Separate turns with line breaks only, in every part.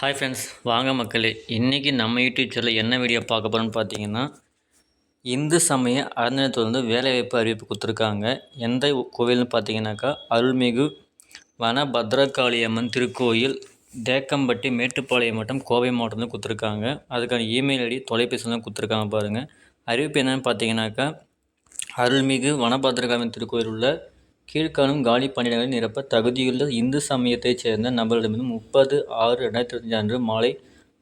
Hi friends, வாங்க மக்களே. இன்றைக்கி நம்ம யூடியூப் சேனலில் என்ன வீடியோ பார்க்க போகிறோன்னு பார்த்தீங்கன்னா, இந்து சமய அறநிலையத்துறை வந்து வேலைவாய்ப்பு அறிவிப்பு கொடுத்துருக்காங்க. எந்த கோவில்னு பார்த்தீங்கன்னாக்கா, அருள்மிகு வன பத்ரகாளியம்மன் திருக்கோயில், தேக்கம்பட்டி, மேட்டுப்பாளையம் மாவட்டம், கோவை மாவட்டம் கொடுத்துருக்காங்க. அதுக்கான இமெயில் ஐடி, தொலைபேசிலாம் கொடுத்துருக்காங்க பாருங்கள். அறிவிப்பு என்னென்னு பார்த்தீங்கன்னாக்கா, அருள்மிகு வனபத்ரகாளியம்மன் திருக்கோயில் உள்ள கீழ்காணும் காலி பணியிடங்களை நிரப்ப தகுதியுள்ள இந்து சமயத்தைச் சேர்ந்த நபர்களிடமிருந்து 30/6/2025 அன்று மாலை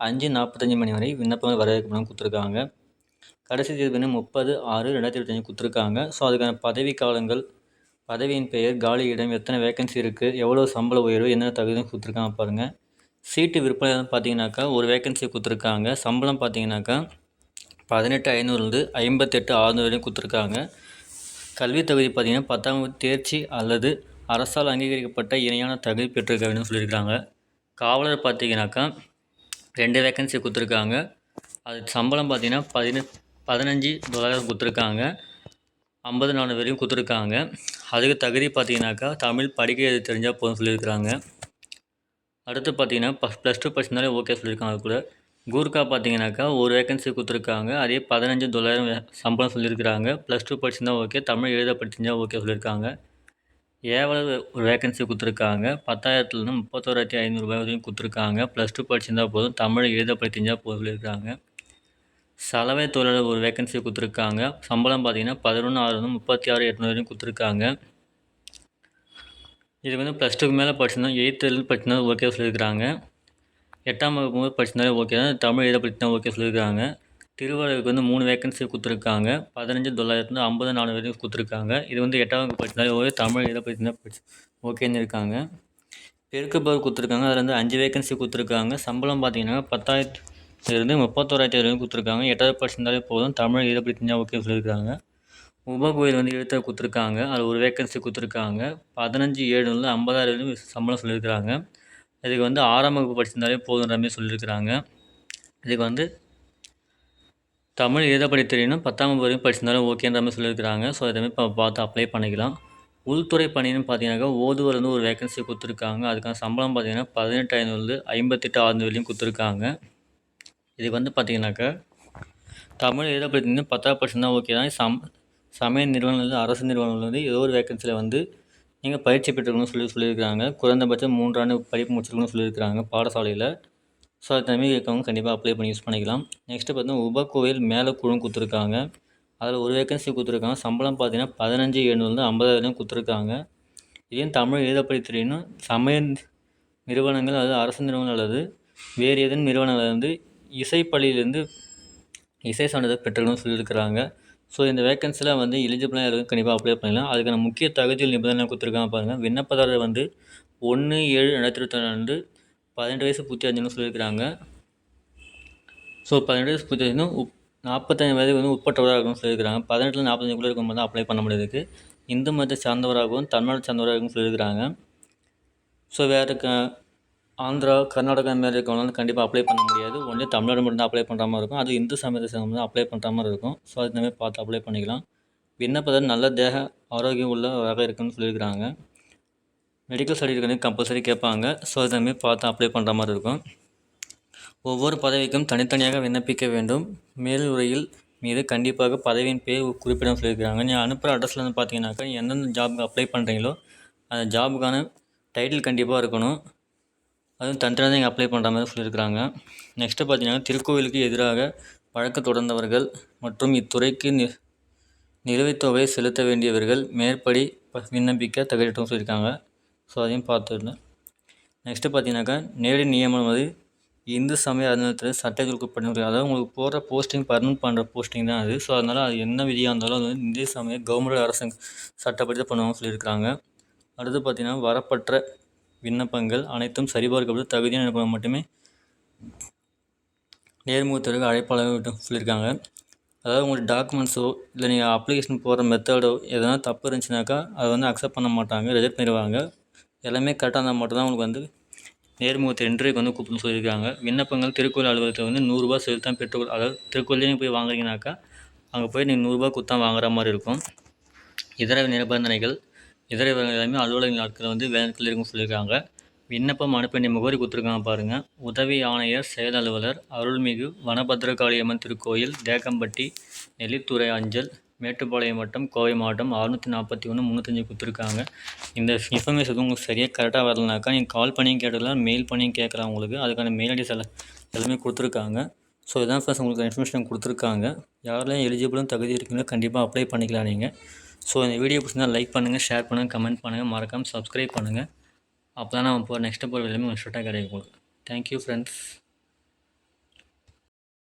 5:45 மணி வரை விண்ணப்பங்கள் வரவேற்கப்படும் கொடுத்துருக்காங்க. கடைசி தேதி 30/6/2025 கொடுத்துருக்காங்க. ஸோ அதுக்கான பதவி காலங்கள், பதவியின் பெயர், காலி இடம், எத்தனை வேகன்சி இருக்குது, எவ்வளோ சம்பள உயர்வு, என்னென்ன தகுதியும் கொடுத்துருக்காங்க பாருங்கள். சீட்டு விற்பனை பார்த்தீங்கன்னாக்கா ஒரு வேகன்சி கொடுத்துருக்காங்க. சம்பளம் பார்த்தீங்கன்னாக்கா 18,500 58,600 வரையும் கொடுத்துருக்காங்க. கல்வி தகுதி பார்த்திங்கன்னா 10ஆம் வகுப்பு தேர்ச்சி அல்லது அரசால் அங்கீகரிக்கப்பட்ட இணையான தகுதி பெற்றிருக்க வேண்டும் சொல்லியிருக்காங்க. காவலர் பார்த்திங்கனாக்கா 2 வேக்கன்சி கொடுத்துருக்காங்க. அது சம்பளம் பார்த்திங்கன்னா $15,000 கொடுத்துருக்காங்க. 50 நாள் வரையும் கொடுத்துருக்காங்க. அதுக்கு தகுதி பார்த்திங்கனாக்கா தமிழ் படிக்க எழுத தெரிஞ்சால் போதும் சொல்லியிருக்காங்க. அடுத்து பார்த்திங்கன்னா +2 படிச்சிருந்தாலே ஓகே சொல்லியிருக்காங்க. அது கூட கூர்க்கா பார்த்தீங்கன்னாக்கா ஒரு வேக்கன்சி கொடுத்துருக்காங்க. அதே $15,000 சம்பளம் சொல்லியிருக்கிறாங்க. +2 படிச்சிருந்தா ஓகே, தமிழ் எழுத படிச்சிருந்தா ஓகே சொல்லியிருக்காங்க. ஏவலர் ஒரு வேக்கன்சி கொடுத்துருக்காங்க. 10,000 31,500 வரையும் கொடுத்துருக்காங்க. +2 படிச்சிருந்தா போதும், தமிழ் எழுத படிச்சிருந்தால் போதும் சொல்லியிருக்காங்க. சலவை தொழிலாளர் ஒரு வேக்கன்சி கொடுத்துருக்காங்க. சம்பளம் பார்த்தீங்கன்னா 11,600 36,800 வரையும் கொடுத்துருக்காங்க. இது வந்து +2க்கு மேலே படிச்சிருந்தோம், 8th படிச்சிருந்தா ஓகே சொல்லியிருக்கிறாங்க. 8ஆம் வகுப்பு படிச்சிருந்தாலே ஓகே தான், தமிழ் எழுத படிச்சிருந்தா ஓகே சொல்லியிருக்காங்க. திருவள்ளுவருக்கு வந்து 3 வேக்கன்சி கொடுத்துருக்காங்க. 15,900 50 நாள் வரைக்கும் கொடுத்துருக்காங்க. இது வந்து 8ஆம் வகுப்பு படிச்சிருந்தாலே ஓகே, தமிழ் எழுத படிச்சிருந்தா ஓகேன்னு இருக்காங்க. பெருக்கப்பார் கொடுத்துருக்காங்க. அதில் வந்து 5 வேக்கன்சி கொடுத்துருக்காங்க. சம்பளம் பார்த்தீங்கன்னா 10,000 31,500 வரைக்கும் கொடுத்துருக்காங்க. 8ஆவது படிச்சிருந்தாலே போதும், தமிழ் எழுத படிச்சிருந்தா ஓகே சொல்லியிருக்காங்க. உபகோயில் வந்து எழுத்தர் கொடுத்துருக்காங்க. அதில் ஒரு வேக்கன்சி கொடுத்துருக்காங்க. 15,700 50,000 வரைக்கும் சம்பளம் சொல்லியிருக்கிறாங்க. இதுக்கு வந்து 6ஆம் வகுப்பு படிச்சிருந்தாலே போதுன்ற மாதிரி சொல்லியிருக்கிறாங்க. இதுக்கு வந்து தமிழ் எழுத படி தெரியணும், 10ஆம் வகுப்பு வரைக்கும் படிச்சிருந்தாலும் ஓகேன்ற மாதிரி சொல்லியிருக்கிறாங்க. ஸோ இதேமாதிரி பார்த்து அப்ளை பண்ணிக்கலாம். உள்துறை பணின்னு பார்த்தீங்கன்னாக்கா ஓதுவர் வந்து ஒரு வேக்கன்சி கொடுத்துருக்காங்க. அதுக்கான சம்பளம் பார்த்தீங்கன்னா 18,500 58,600 வரையும் கொடுத்துருக்காங்க. இதுக்கு வந்து பார்த்தீங்கன்னாக்கா தமிழ் எழுத படி 10ஆவது படிச்சிருந்தால் ஓகே தான். சமய நிறுவனங்கள், அரசு நிறுவனங்கள் வந்து ஏதோ ஒரு வேக்கன்சியில் வந்து நீங்கள் பயிற்சி பெற்றுக்கணும்னு சொல்லியிருக்கிறாங்க. குறைந்தபட்சம் 3 ஆண்டு படிப்பு முடிச்சிருக்கணும்னு சொல்லியிருக்கிறாங்க பாடசாலையில். ஸோ அது தமிழ் இருக்கவங்க கண்டிப்பாக அப்ளை பண்ணி யூஸ் பண்ணிக்கலாம். நெக்ஸ்ட்டு பார்த்தீங்கன்னா உபகோயில் மேலே குழு கொடுத்துருக்காங்க. அதில் ஒரு வேக்கன்சி கொடுத்துருக்காங்க. சம்பளம் பார்த்தீங்கன்னா 15,700 50,000 கொடுத்துருக்காங்க. இதையும் தமிழ் எழுதப்படி தெரியணும். சமய நிறுவனங்கள், அதாவது அரசு நிறுவனங்கள் அல்லது வேறு ஏதேனும் நிறுவனங்கள் வந்து இசைப்பள்ளியிலேருந்து இசை சான்றிதழ் பெற்றுக்கணும்னு சொல்லியிருக்கிறாங்க. ஸோ இந்த வேக்கன்சியில் வந்து எலிஜிபிளாக இருக்கும், கண்டிப்பாக அப்ளை பண்ணலாம். அதுக்கான முக்கிய தகுதிகள் நிபந்தனை கொடுத்துருக்காங்க பாருங்கள். விண்ணப்பதாரர் வந்து 1/7/2024 அன்று 18 வயசு பூர்த்தி அடைஞ்சுன்னு சொல்லியிருக்கிறாங்க. ஸோ 18 வயசு பூர்த்தி அடைஞ்சும் 45 வயதுக்கு வந்து உட்பட்டவராக இருக்கணும்னு சொல்லியிருக்கிறாங்க. 18 45 இருக்கும்போது தான் அப்ளை பண்ண முடியாது. இந்து மதத்தை சார்ந்தவராகவும் தமிழ்நாடு சார்ந்தவராகவும் சொல்லியிருக்கிறாங்க. ஸோ வேறு ஆந்திரா, கர்நாடகா மாரி இருக்கவங்களால கண்டிப்பாக அப்ளை பண்ண முடியாது. ஒன்லி தமிழ்நாடு மட்டும் தான் அப்ளை பண்ணுற மாதிரி இருக்கும். அது இந்து சமயத்தை சேர்ந்தவங்க தான் அப்ளை பண்ணுற மாதிரி இருக்கும். ஸோ அது மாதிரி பார்த்து அப்ளை பண்ணிக்கலாம். விண்ணப்பதாரர் நல்ல தேக ஆரோக்கியம் உள்ளவராக இருக்குன்னு சொல்லியிருக்கிறாங்க. மெடிக்கல் சர்டிஃபிகேட் கம்பல்சரி கேட்பாங்க. ஸோ அதுமாரி பார்த்து அப்ளை பண்ணுற மாதிரி இருக்கும். ஒவ்வொரு பதவிக்கும் தனித்தனியாக விண்ணப்பிக்க வேண்டும். மேலுரையில் மீது கண்டிப்பாக பதவியின் பேர் குறிப்பிடம் சொல்லியிருக்கிறாங்க. நீங்கள் அனுப்புகிற அட்ரஸில் வந்து பார்த்தீங்கன்னாக்கா எந்தெந்த ஜாபுக்கு அப்ளை பண்ணுறீங்களோ அந்த ஜாபுக்கான டைட்டில் கண்டிப்பாக இருக்கணும். அதுவும் தனித்தனியாக நீங்கள் அப்ளை பண்ணுற மாதிரி சொல்லியிருக்கிறாங்க. நெக்ஸ்ட்டு பார்த்தீங்கன்னா திருக்கோவிலுக்கு எதிராக வழக்கு தொடர்ந்தவர்கள் மற்றும் இத்துறைக்கு நிலுவைத் தொகை செலுத்த வேண்டியவர்கள் மேற்படி விண்ணப்பிக்க தகுதிட்டம் சொல்லியிருக்காங்க. ஸோ அதையும் பார்த்துருந்தேன். நெக்ஸ்ட்டு பார்த்தீங்கன்னாக்கா நேரடி நியமனம் வந்து இந்து சமய அறநிலையத்துறை சட்டங்களுக்கு உட்பட்ட, அதாவது உங்களுக்கு போகிற போஸ்டிங் பர்மனெண்ட் பண்ணுற போஸ்டிங் தான் அது. ஸோ அதனால் அது என்ன விதியாக இருந்தாலும் அது வந்து இந்திய சமய கவர்மெண்ட் அரசு சட்டப்படி தான் பண்ணுவாங்க சொல்லியிருக்கிறாங்க. அடுத்து பார்த்தீங்கன்னா வரப்பட்ட விண்ணப்பங்கள் அனைத்தும் சரிபார்க்கப்பட்டு தகுதியான விண்ணப்பம் மட்டுமே நேர்முகத்திற்கு அழைப்பாளர்கள் சொல்லியிருக்காங்க. அதாவது உங்களுக்கு டாக்குமெண்ட்ஸோ இல்லை நீங்கள் அப்ளிகேஷன் போடுற மெத்தடோ எதனா தப்பு இருந்துச்சுனாக்கா அதை வந்து அக்செப்ட் பண்ண மாட்டாங்க, ரிஜெக்ட் பண்ணிடுவாங்க. எல்லாமே கரெக்டாக இருந்தால் மட்டும்தான் உங்களுக்கு வந்து நேர்முகத்தை இன்டர்வியூக்கு வந்து கூப்பிட்டு சொல்லியிருக்காங்க. விண்ணப்பங்கள் திருக்கோயில் அலுவலகத்தில் வந்து $100 செலுத்தி தான் பெற்றுக்கொள், அதாவது திருக்கோயிலையும் போய் வாங்குறீங்கனாக்கா அங்கே போய் நீங்கள் $100 கொடுத்தா வாங்குற மாதிரி இருக்கும். இதர நிபந்தனைகள், இதர எல்லாமே அலுவலக நாட்களில் வந்து வேலைகள் இருக்குன்னு சொல்லியிருக்காங்க. விண்ணப்பம் அனுப்ப வேண்டிய முகவரி கொடுத்துருக்காங்க பாருங்கள். உதவி ஆணையர் செயல் அலுவலர் அருள்மிகு வனபத்ரகாளியம்மன் திருக்கோயில், தேக்கம்பட்டி, நெல்லித்துறை அஞ்சல், மேட்டுப்பாளையம் வட்டம், கோவை மாவட்டம் 641 305 கொடுத்துருக்காங்க. இந்த இன்ஃபர்மேஷன் உங்களுக்கு சரியாக கரெக்டாக வரலனாக்கா நீங்கள் கால் பண்ணியும் கேட்டுக்கலாம், மெயில் பண்ணியும் கேட்கலாம். உங்களுக்கு அதுக்கான மெயில் ஐடிஸ் எல்லாமே கொடுத்துருக்காங்க. ஸோ இதான் ஃபர்ஸ்ட் உங்களுக்கு இன்ஃபர்மேஷன் கொடுத்துருக்காங்க. யாரெல்லாம் எலிஜிபிளும் தகுதி இருக்குங்களோ கண்டிப்பாக அப்ளை பண்ணிக்கலாம் நீங்கள். ஸோ இந்த வீடியோ பிடிச்சிருந்தா லைக் பண்ணுங்கள், ஷேர் பண்ணுங்கள், கமெண்ட் பண்ணுங்கள், மறக்காமல் சப்ஸ்கிரைப் பண்ணுங்கள். அப்போ தான் நம்ம நெக்ஸ்ட்டு போகிற எல்லாமே உங்களுக்கு ஷூட்டாக கிடைக்கும் உங்களுக்கு. Thank you friends.